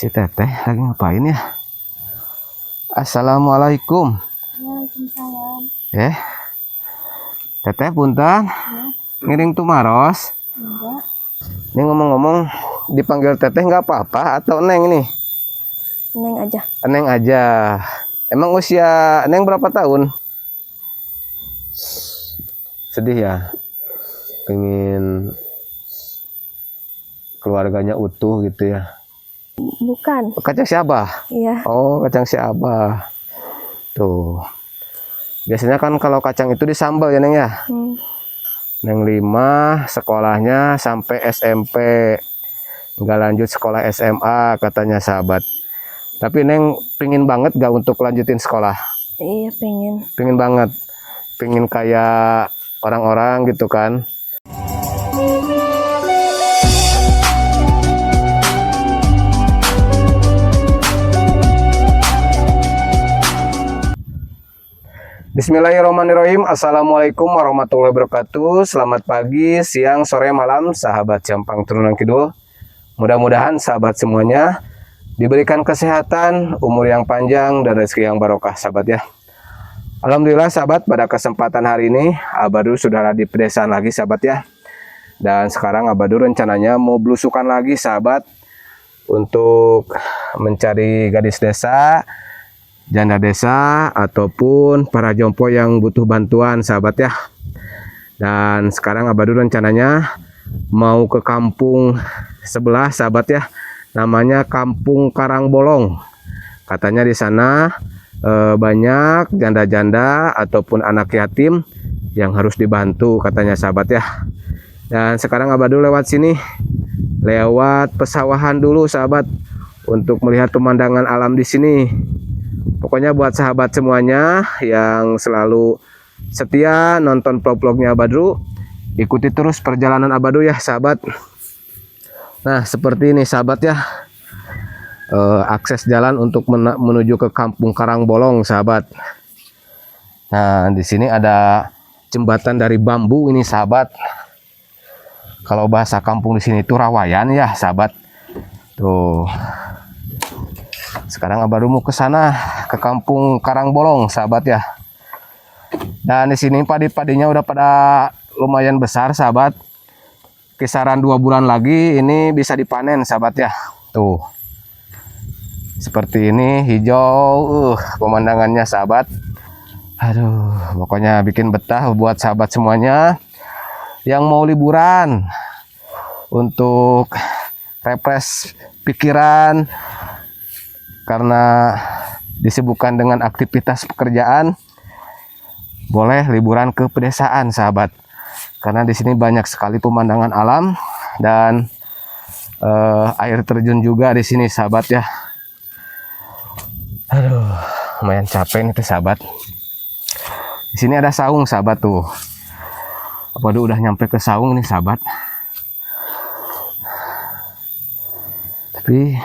Si Teteh lagi ngapain ya? Assalamualaikum. Waalaikumsalam. Teteh punten. Ngiring tumaros. Enggak, Ini ngomong-ngomong dipanggil Teteh nggak apa-apa atau Neng nih? Neng aja. Neng aja. Emang usia Neng berapa tahun? Sedih ya. Pengen keluarganya utuh gitu ya. Bukan. Kacang si Abah. Iya. Oh, kacang si Abah. Tuh. Biasanya kan kalau kacang itu disambal ya Neng ya. Neng 5 sekolahnya sampai SMP. Nggak lanjut sekolah SMA katanya sahabat. Tapi Neng pingin banget gak untuk lanjutin sekolah? Iya, pengen. Pingin banget. Pingin kayak orang-orang gitu kan. Bismillahirrahmanirrahim. Assalamualaikum warahmatullahi wabarakatuh. Selamat pagi, siang, sore, malam sahabat Jampang Turunan Kidul. Mudah-mudahan sahabat semuanya diberikan kesehatan, umur yang panjang, dan rezeki yang barokah sahabat ya. Alhamdulillah sahabat, pada kesempatan hari ini Abadu sudah ada di pedesaan lagi sahabat ya. Dan sekarang Abadu rencananya mau belusukan lagi sahabat untuk mencari gadis desa, janda desa, ataupun para jompo yang butuh bantuan sahabat ya. Dan sekarang Abadu rencananya mau ke kampung sebelah sahabat ya, namanya Kampung Karangbolong. Katanya di sana banyak janda-janda ataupun anak yatim yang harus dibantu katanya sahabat ya. Dan sekarang Abadu lewat sini, lewat pesawahan dulu sahabat, untuk melihat pemandangan alam di sini. Pokoknya buat sahabat semuanya yang selalu setia nonton vlog-vlognya Abadu, ikuti terus perjalanan Abadu ya sahabat. Nah seperti ini sahabat ya, akses jalan untuk menuju ke Kampung Karangbolong sahabat. Nah di sini ada jembatan dari bambu ini sahabat. Kalau bahasa kampung di sini itu rawayan ya sahabat. Tuh. Sekarang Abadu mau ke sana, ke Kampung Karangbolong sahabat ya. Dan di sini padi-padinya udah pada lumayan besar sahabat. Kisaran 2 bulan lagi ini bisa dipanen sahabat ya. Tuh. Seperti ini hijau pemandangannya sahabat. Aduh, pokoknya bikin betah buat sahabat semuanya yang mau liburan untuk refresh pikiran karena disibukkan dengan aktivitas pekerjaan. Boleh liburan ke pedesaan sahabat, karena di sini banyak sekali pemandangan alam dan air terjun juga di sini sahabat ya. Aduh, lumayan capek nih sahabat. Di sini ada saung sahabat tuh. Waduh, udah nyampe ke saung nih sahabat. Tapi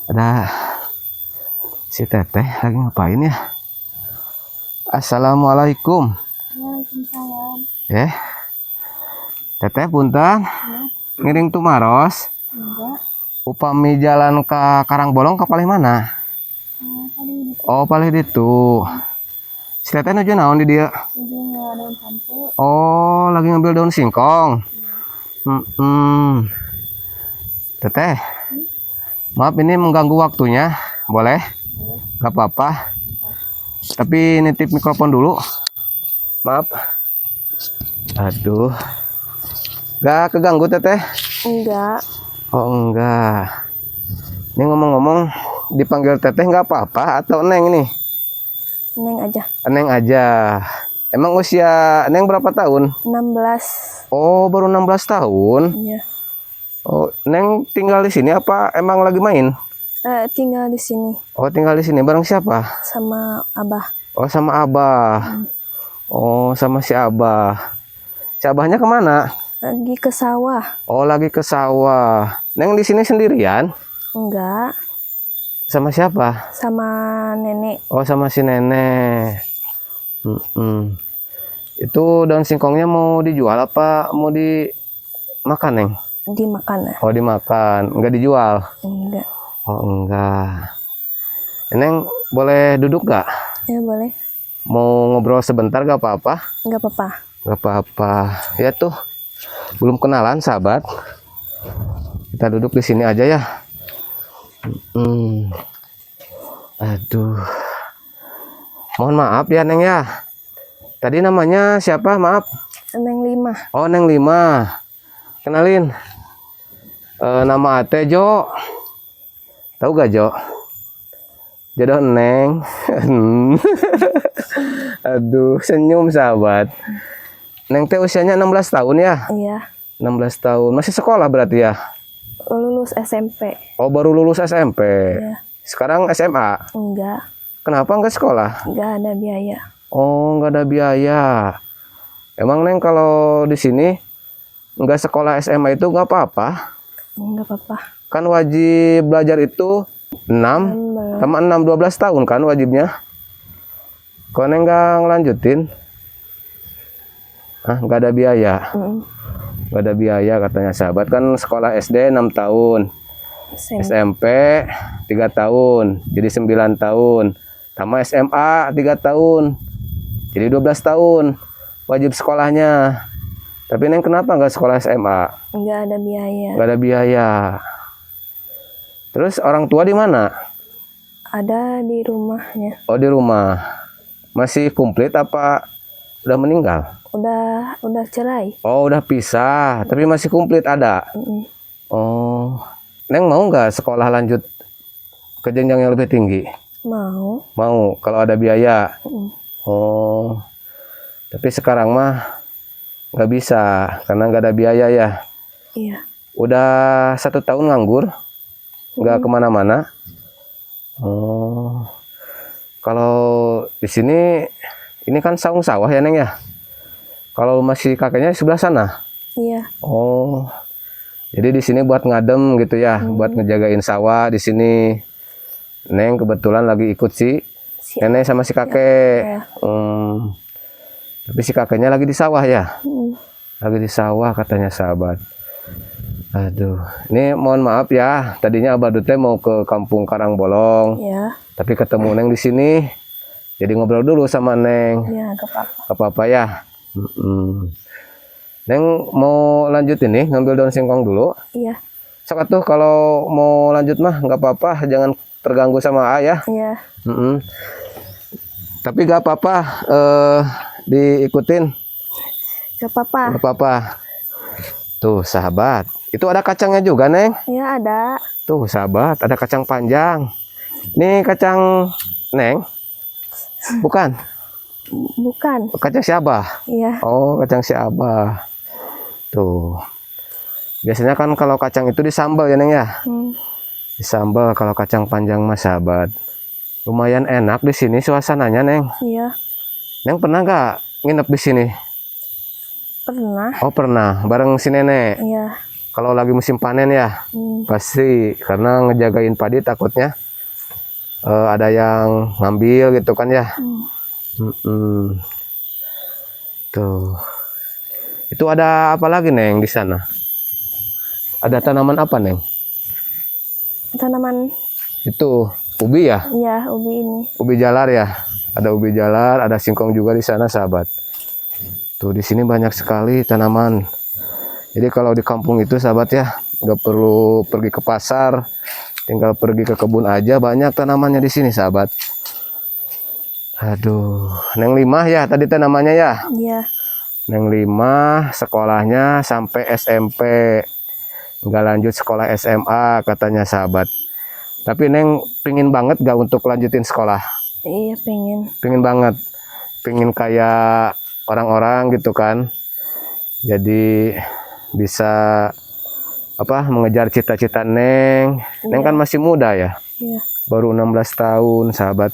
ada si Teteh lagi ngapain ya? Assalamualaikum. Waalaikumsalam. Teteh punten. Ngiring tumaros. Enggak, Upami jalan ke Karangbolong ke paling mana? tadi Oh, paling ditu. Si Teteh nuju naon di dia? nggak ada sampo. Oh, lagi ngambil daun singkong. Teteh, maaf ini mengganggu waktunya, boleh? Gak apa-apa. Tapi nitip mikrofon dulu. Maaf. Aduh. Gak keganggu Teteh? Enggak, Oh enggak. Ini ngomong-ngomong dipanggil Teteh nggak apa-apa atau Neng nih? Neng aja. Neng aja. Emang usia Neng berapa tahun? 16. Oh, baru 16 tahun. Iya. Oh, Neng tinggal di sini apa emang lagi main? Tinggal di sini Oh, tinggal di sini bareng siapa? sama Abah. Oh, sama Abah. Oh, sama si Abah. Si Abahnya kemana? Lagi ke sawah. Oh, lagi ke sawah. Neng di sini sendirian? Enggak, Sama siapa? sama nenek. Oh, sama si nenek. Itu daun singkongnya mau dijual apa mau dimakan, Neng? Dimakan. Oh, dimakan, nggak dijual. Enggak. Oh enggak. Neng boleh duduk gak? Ya boleh. Mau ngobrol sebentar gak apa-apa? Nggak apa-apa. Gak apa-apa. Ya tuh, belum kenalan sahabat. Kita duduk di sini aja ya. Aduh. Mohon maaf ya Neng ya. Tadi namanya siapa? Maaf. Neng 5. Oh Neng 5. Kenalin. Nama Ate Jo. Tahu gak Jo? Jodoh Neng. Aduh, senyum sahabat. Neng teh usianya 16 tahun ya? Iya. 16 tahun. Masih sekolah berarti ya? Lulus SMP. Oh, baru lulus SMP. Iya. Sekarang SMA. Enggak. Kenapa nggak sekolah? Enggak ada biaya. Oh, nggak ada biaya. Emang Neng kalau di sini nggak sekolah SMA itu nggak apa-apa? Enggak apa-apa. Kan wajib belajar itu 6 sama 6 12 tahun kan wajibnya. Kok Neng nggak ngelanjutin? Ah, nggak ada biaya. Nggak ada biaya katanya sahabat. Kan sekolah SD 6 tahun. SMP 3 tahun. Jadi 9 tahun. Tambah SMA 3 tahun. Jadi 12 tahun. Wajib sekolahnya. Tapi Neng kenapa nggak sekolah SMA? Enggak ada biaya. Nggak ada biaya. Terus orang tua di mana? Ada di rumahnya. Oh di rumah. Masih komplit apa udah meninggal? Udah cerai. Oh udah pisah. Tapi masih komplit ada. Oh. Neng mau nggak sekolah lanjut ke jenjang yang lebih tinggi? Mau. Mau kalau ada biaya. Oh. Tapi sekarang mah nggak bisa karena nggak ada biaya ya. Iya. Udah 1 tahun nganggur. Nggak kemana-mana. Oh, kalau di sini ini kan saung sawah ya Neng ya. Kalau masih kakeknya di sebelah sana. Iya. Oh, jadi di sini buat ngadem gitu ya, buat ngejagain sawah di sini. Neng kebetulan lagi ikut si nenek sama si kakek. Iya. Tapi si kakeknya lagi di sawah ya. Lagi di sawah katanya sahabat. Aduh, ini mohon maaf ya. Tadinya Abah Dute mau ke Kampung Karangbolong. Iya. Tapi ketemu Neng di sini. Jadi ngobrol dulu sama Neng. Iya, enggak apa-apa. Gak apa-apa ya. Neng mau lanjut ini ngambil daun singkong dulu. Iya. Sok atuh kalau mau lanjut mah nggak apa-apa, jangan terganggu sama ayah. Iya. Tapi gak apa-apa, diikutin. Gak apa-apa. Gak apa-apa. Tuh sahabat. Itu ada kacangnya juga, Neng. Iya, ada. Tuh, sahabat, ada kacang panjang. Ini kacang Neng? Bukan? Bukan. Kacang si Abah? Iya. Oh, kacang si Abah. Tuh. Biasanya kan kalau kacang itu disambal ya, Neng ya? Disambal kalau kacang panjang mas sahabat. Lumayan enak di sini suasananya, Neng. Iya. Neng pernah nggak nginep di sini? Pernah. Oh, pernah. Bareng si Nenek. Iya. Kalau lagi musim panen ya, pasti karena ngejagain padi takutnya ada yang ngambil gitu kan ya. Tuh, itu ada apa lagi Neng di sana? Ada tanaman apa Neng? Tanaman. Itu ubi ya? Iya, ubi ini. Ubi jalar ya? Ada ubi jalar, ada singkong juga di sana sahabat. Tuh di sini banyak sekali tanaman. Jadi kalau di kampung itu sahabat ya, nggak perlu pergi ke pasar, tinggal pergi ke kebun aja, banyak tanamannya di sini sahabat. Aduh, Neng 5 ya tadi namanya ya? Iya. Neng 5 sekolahnya sampai SMP, nggak lanjut sekolah SMA katanya sahabat. Tapi Neng pingin banget gak untuk lanjutin sekolah? Iya, pengen. Pingin banget, pingin kayak orang-orang gitu kan. Jadi bisa mengejar cita-cita Neng. Neng kan masih muda ya. Iya. Baru 16 tahun sahabat.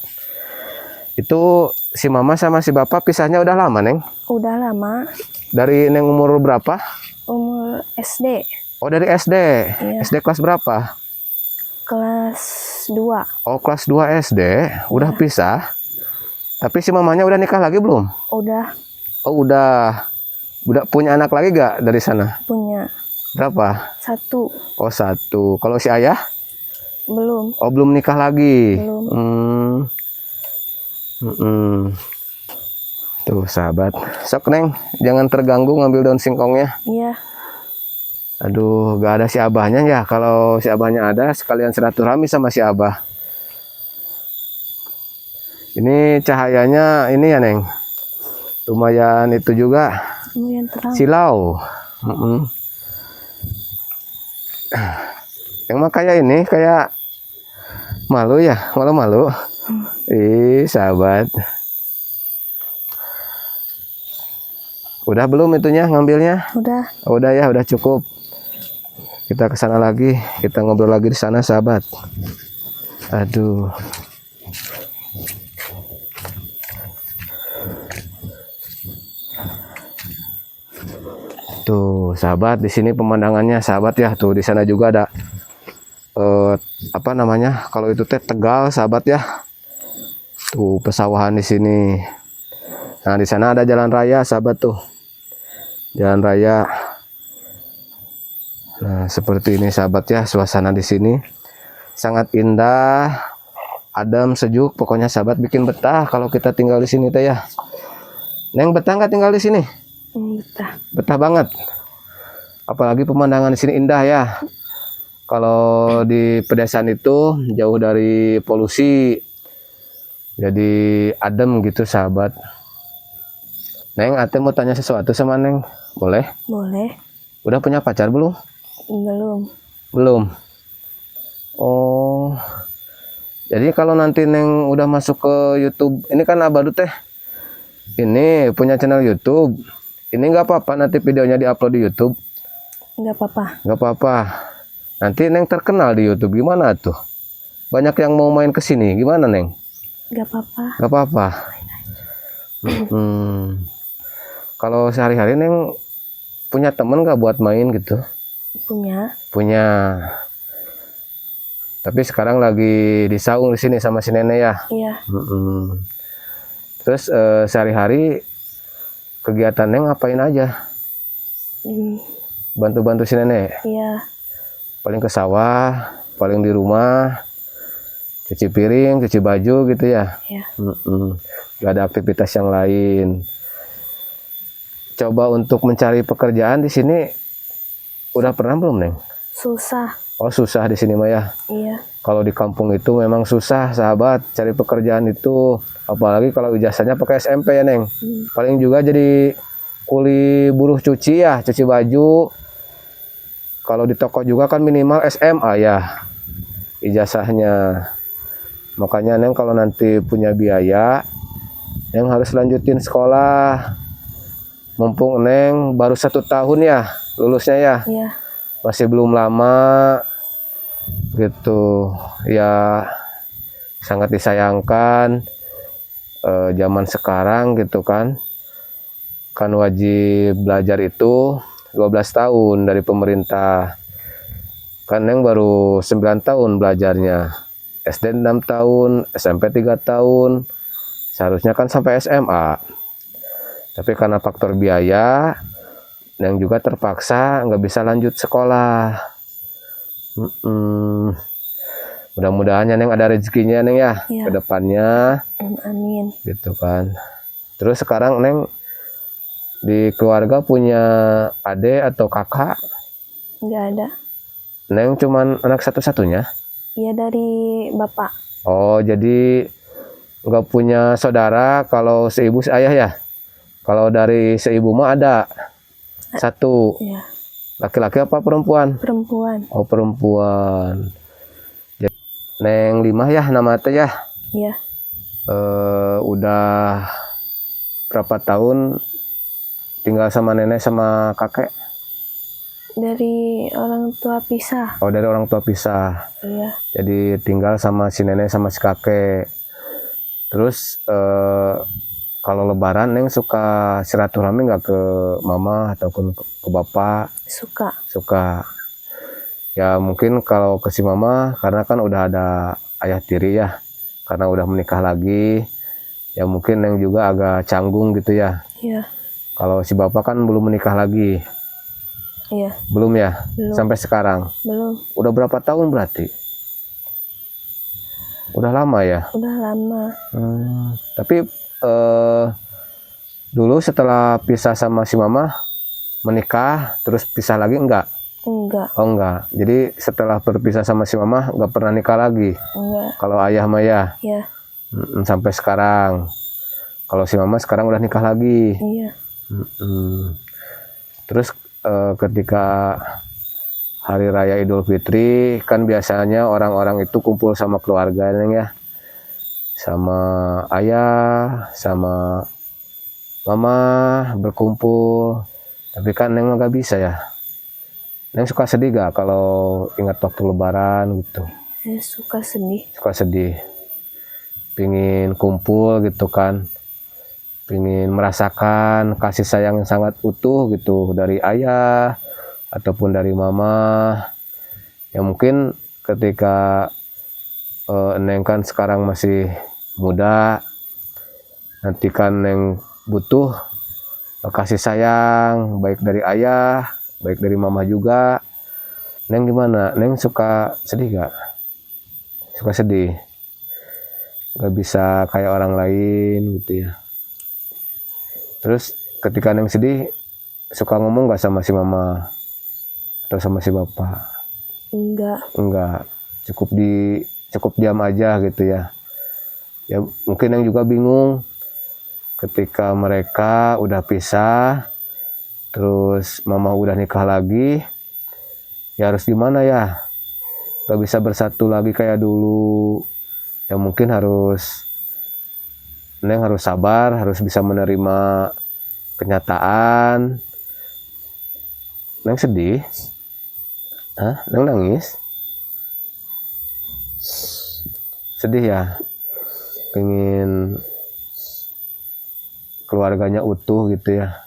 Itu si mama sama si bapak pisahnya udah lama Neng? Udah lama. Dari Neng umur berapa? Umur SD. Oh dari SD. Iya. SD kelas berapa? Kelas 2. Oh kelas 2 SD. Udah pisah. Tapi si mamanya udah nikah lagi belum? Udah. Oh udah. Udah punya anak lagi gak dari sana? Punya. Berapa? 1. Oh 1. Kalau si ayah? Belum. Oh, belum nikah lagi. Belum. Tuh sahabat, sok Neng, jangan terganggu ngambil daun singkongnya. Iya. Aduh, gak ada si abahnya ya. Kalau si abahnya ada, sekalian silaturahmi sama si abah. Ini cahayanya ini ya Neng, lumayan itu juga, Lumayan terang. silau. Yang mah kayak ini, kayak malu ya, malu-malu. Sahabat. Udah belum itunya ngambilnya? Udah. Udah ya, udah cukup. Kita ke sana lagi, kita ngobrol lagi di sana, sahabat. Aduh. Tuh, sahabat, di sini pemandangannya, sahabat ya. Tuh, di sana juga ada apa namanya? Kalau itu teh Tegal, sahabat ya. Tuh, pesawahan di sini. Nah, di sana ada jalan raya, sahabat tuh. Jalan raya. Nah, seperti ini sahabat ya, suasana di sini sangat indah, adem, sejuk, pokoknya sahabat bikin betah kalau kita tinggal di sini teh ya. Neng, betah nggak tinggal di sini? Betah. Betah banget. Apalagi pemandangan di sini indah ya. Kalau di pedesaan itu jauh dari polusi, jadi adem gitu sahabat. Neng, Ate mau tanya sesuatu sama Neng, boleh? Boleh. Udah punya pacar belum? Belum. Belum. Oh, jadi kalau nanti Neng udah masuk ke YouTube, ini kan Abah teh, ini punya channel YouTube. Ini nggak apa-apa nanti videonya diupload di YouTube? Nggak apa-apa. Nggak apa-apa. Nanti Neng terkenal di YouTube, gimana tuh? Banyak yang mau main ke sini, gimana Neng? Nggak apa-apa. Nggak apa-apa. Kalau sehari-hari Neng punya temen nggak buat main gitu? Punya. Punya. Tapi sekarang lagi di Saung di sini sama si nenek ya. Iya. Terus sehari-hari kegiatan Neng ngapain aja? Bantu-bantu si nenek. Iya. Paling ke sawah, paling di rumah, cuci piring, cuci baju gitu ya. Iya. Gak ada aktivitas yang lain. Coba untuk mencari pekerjaan di sini udah pernah belum Neng? Susah. Oh, susah di sini mah ya. Iya. Kalau di kampung itu memang susah sahabat cari pekerjaan itu, apalagi kalau ijazahnya pakai SMP ya Neng. Paling juga jadi kuli buruh cuci ya, cuci baju. Kalau di toko juga kan minimal SMA ya ijazahnya. Makanya Neng kalau nanti punya biaya, Neng harus lanjutin sekolah. Mumpung Neng baru 1 tahun ya lulusnya ya. Iya. Masih belum lama gitu ya, sangat disayangkan zaman sekarang gitu kan wajib belajar itu 12 tahun dari pemerintah. Kan Neng baru 9 tahun belajarnya, SD 6 tahun, SMP 3 tahun, seharusnya kan sampai SMA. Tapi karena faktor biaya, Neng juga terpaksa nggak bisa lanjut sekolah. Mudah-mudahan Neng ada rezekinya Neng ya, Iya. ke depannya. Amin. Gitu kan. Terus sekarang Neng di keluarga punya adik atau kakak? Nggak ada. Neng cuman anak satu-satunya? Iya, dari bapak. Oh, jadi nggak punya saudara kalau seibu seayah ya? Kalau dari seibu mah ada satu. Iya. Laki-laki apa perempuan? Perempuan. Oh, perempuan. Jadi, Neng Limah ya nama teh ya? Iya. Udah berapa tahun tinggal sama nenek sama kakek? Dari orang tua pisah. Oh, dari orang tua pisah. Iya. Jadi tinggal sama si nenek sama si kakek. Terus kalau lebaran Neng suka silaturahmi nggak ke mama ataupun ke bapak? Suka. Suka. Ya mungkin kalau ke si mama karena kan udah ada ayah tiri ya, karena udah menikah lagi. Ya mungkin Neng juga agak canggung gitu ya. Iya. Kalau si bapak kan belum menikah lagi. Iya. Belum ya? Belum. Sampai sekarang. Belum. Udah berapa tahun berarti? Udah lama ya. Udah lama. Tapi dulu setelah pisah sama si mama menikah terus pisah lagi enggak? Enggak. Oh enggak. Jadi setelah berpisah sama si mama enggak pernah nikah lagi. Enggak. Kalau ayah Maya Ya. sampai sekarang. Kalau si mama sekarang udah nikah lagi. Iya. Terus ketika Hari Raya Idul Fitri kan biasanya orang-orang itu kumpul sama keluarga Neng ya, sama ayah, sama mama berkumpul. Tapi kan Neng nggak bisa ya. Neng suka sedih gak kalau ingat waktu Lebaran gitu? Saya suka sedih. Suka sedih. Pingin kumpul gitu kan, pingin merasakan kasih sayang yang sangat utuh gitu dari ayah ataupun dari mama. Ya mungkin ketika Neng kan sekarang masih muda, nanti kan Neng butuh kasih sayang baik dari ayah, baik dari mama juga. Neng gimana? Neng suka sedih gak? Suka sedih? Gak bisa kayak orang lain gitu ya. Terus ketika Neng sedih, suka ngomong gak sama si mama atau sama si bapak? Enggak, cukup diam aja gitu ya. Ya mungkin Neng juga bingung ketika mereka udah pisah, terus mama udah nikah lagi, ya harus gimana ya? Gak bisa bersatu lagi kayak dulu. Ya mungkin Neng harus sabar, harus bisa menerima kenyataan. Neng sedih? Neng nangis? Sedih ya? Pengen keluarganya utuh gitu ya.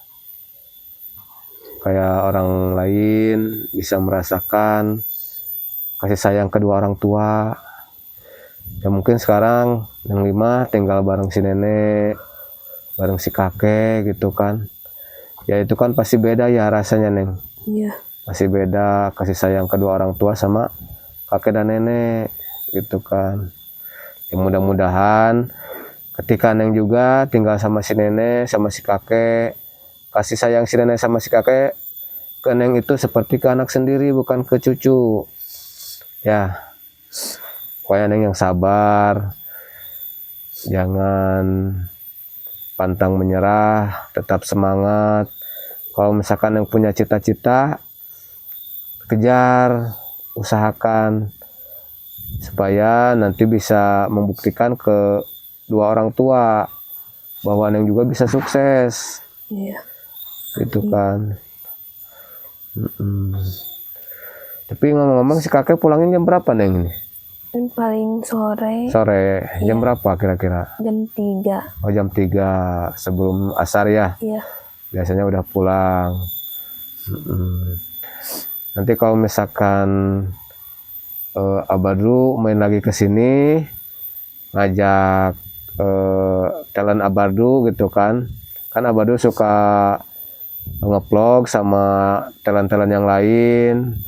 Kayak orang lain bisa merasakan kasih sayang kedua orang tua. Ya mungkin sekarang yang 5 tinggal bareng si nenek, bareng si kakek gitu kan. Ya itu kan pasti beda ya rasanya Neng. Iya. Pasti beda kasih sayang kedua orang tua sama kakek dan nenek gitu kan. Ya mudah-mudahan ketika Neng juga tinggal sama si nenek, sama si kakek, kasih sayang si nenek sama si kakek ke Neng itu seperti ke anak sendiri, bukan ke cucu. Ya, pokoknya Neng yang sabar, jangan pantang menyerah, tetap semangat. Kalau misalkan yang punya cita-cita, kejar, usahakan supaya nanti bisa membuktikan ke dua orang tua bahwa Neng juga bisa sukses. Iya. Gitu kan. Tapi ngomong-ngomong si kakek pulangnya jam berapa Neng ini? Paling sore. Sore. Jam berapa kira-kira? Jam 3. Oh jam 3 sebelum asar ya? Iya. Biasanya udah pulang. Nanti kalau misalkan Abadru main lagi ke sini, ngajak talent Abadru gitu kan. Kan Abadru suka nge-vlog sama talent-talent yang lain.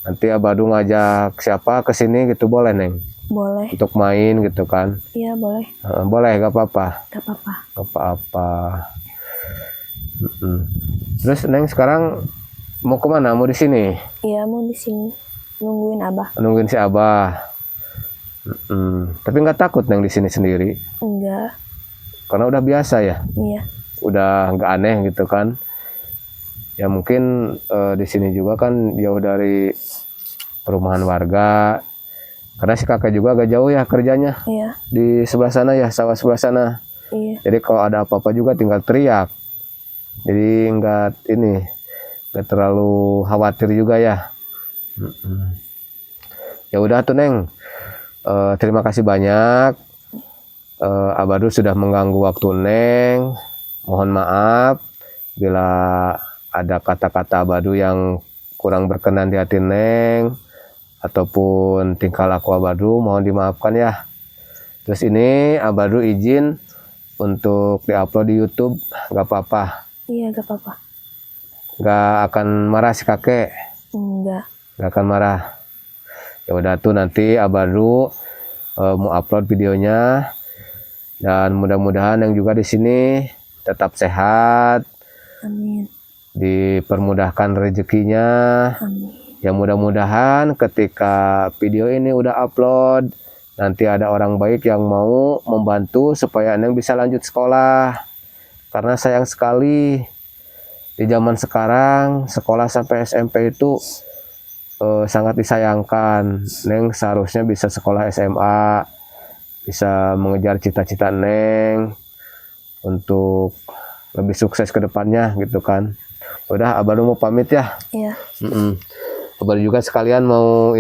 Nanti Abadru ngajak siapa ke sini gitu boleh Neng? Boleh. Untuk main gitu kan? Iya boleh. Boleh, gak apa-apa. Gak apa-apa. Gak apa-apa. Terus Neng sekarang mau kemana? Mau di sini? Iya mau di sini nungguin Abah. Nungguin si Abah. Tapi nggak takut Neng di sini sendiri? Enggak. Karena udah biasa ya. Iya. Udah nggak aneh gitu kan? Ya mungkin di sini juga kan jauh dari perumahan warga. Karena si kakak juga agak jauh ya kerjanya. Iya. Di sebelah sana ya, sawah sebelah sana. Iya. Jadi kalau ada apa-apa juga tinggal teriak. Jadi nggak terlalu khawatir juga ya. Ya udah tuh Neng. Terima kasih banyak. Abadru sudah mengganggu waktu Neng. Mohon maaf bila ada kata-kata Abadru yang kurang berkenan di hati Neng ataupun tingkah laku Abadru, mohon dimaafkan ya. Terus ini Abadru izin untuk diupload di YouTube, nggak apa-apa? Iya gak apa-apa. Nggak akan marah si kakek? Enggak. Nggak akan marah. Ya udah tuh nanti Abadru mau upload videonya. Dan mudah-mudahan yang juga di sini tetap sehat, Amin. dipermudahkan rezekinya. Amin. Ya mudah-mudahan ketika video ini udah upload, nanti ada orang baik yang mau membantu supaya Neng bisa lanjut sekolah. Karena sayang sekali di zaman sekarang sekolah sampai SMP itu sangat disayangkan. Neng seharusnya bisa sekolah SMA, bisa mengejar cita-cita Neng untuk lebih sukses ke depannya gitu kan. Udah, Abah mau pamit ya. Iya. Abah juga sekalian mau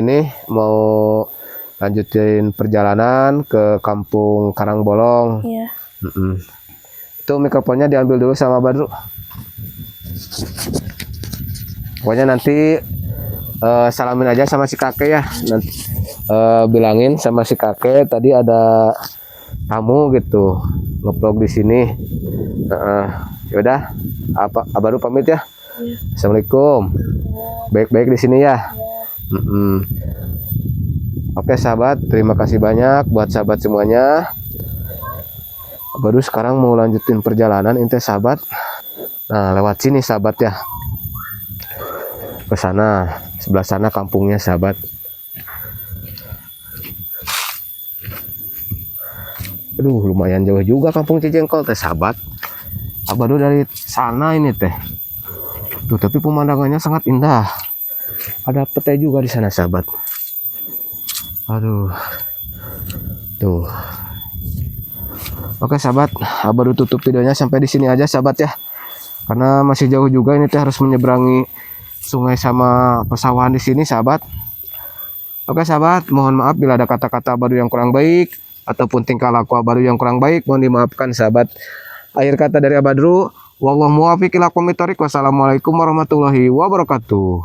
lanjutin perjalanan ke kampung Karangbolong. Iya. Itu mikrofonnya diambil dulu sama Abah dulu. Pokoknya nanti salamin aja sama si kakek ya. Nanti bilangin sama si kakek tadi ada tamu gitu nge-vlog di sini. Yaudah, Abah dulu pamit ya. Iya. Assalamualaikum. Baik-baik di sini ya. Oke sahabat, terima kasih banyak buat sahabat semuanya. Baru sekarang mau lanjutin perjalanan inte sahabat. Nah, lewat sini sahabat ya. Ke sana, sebelah sana kampungnya sahabat. Aduh, lumayan jauh juga kampung Cijengkol teh sahabat. Baru dari sana ini teh. Tuh, tapi pemandangannya sangat indah. Ada petai juga di sana sahabat. Aduh. Tuh. Oke sahabat, baru tutup videonya sampai di sini aja sahabat ya. Karena masih jauh juga ini teh harus menyeberangi sungai sama pesawahan di sini sahabat. Oke sahabat, mohon maaf bila ada kata-kata baru yang kurang baik ataupun tingkah laku baru yang kurang baik, mohon dimaafkan sahabat. Akhir kata dari Abadru, wallahu muwaffiq ila aqwamit thoriq. Wassalamualaikum warahmatullahi wabarakatuh.